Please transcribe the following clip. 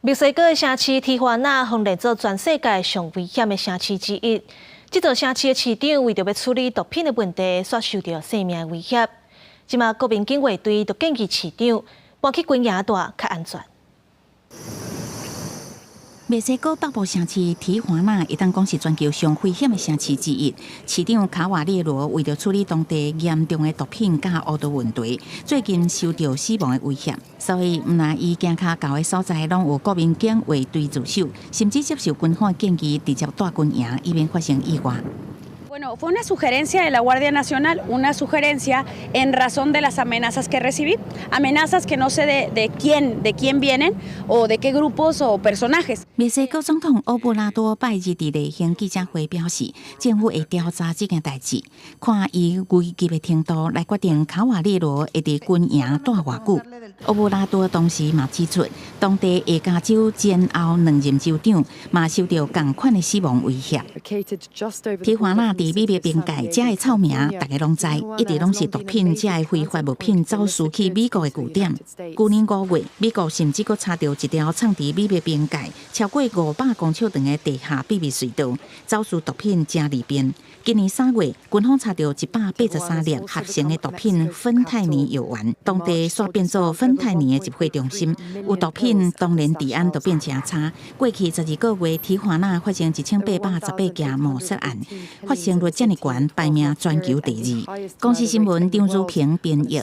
墨西哥的城市提华纳被列作全世界上危险的城市之一。这座城市的市长为着要处理毒品的问题，所受到生命威胁。即马国民警卫队就建议市长搬去关野大较安全。墨西哥北部城市提华纳会当讲是全球上危险的城市之一。市长卡瓦列罗为了处理当地严重的毒品甲恶毒问题，最近受到死亡的威胁，所以毋但伊行较高的所在拢有国民警卫队驻守，甚至接受军方建议直接带军营，以免发生意外。Bueno, fue una sugerencia de la Guardia Nacional, una sugerencia en razón de las amenazas que recibí, amenazas que no sé de quién vienen o de qué grupos o personajes. 墨西哥总统欧布拉多拜日伫例行记者会表示，政府会调查这件代志，看伊危急的程度来决定卡瓦列罗会伫军营待偌久。欧布拉多同时嘛指出，当地下加州前后2任州长嘛受到同款的死亡威胁。提华纳伫美墨边界，这的臭名大家拢知，一直拢是毒品这的非法物品走私去美国的据点。去年5月，美国甚至阁查到一条藏伫美墨边界超过500公尺长的地下秘密隧道，走私毒品正利便。今年3月，军方查到183粒合成的毒品芬太尼药丸，当地煞变做芬太尼的集会中心。有毒品，当然治安就变正差。过去12个月，提华纳发生1818件谋杀案，发生率这么悬，排名全球第2。公司新闻张如平编译。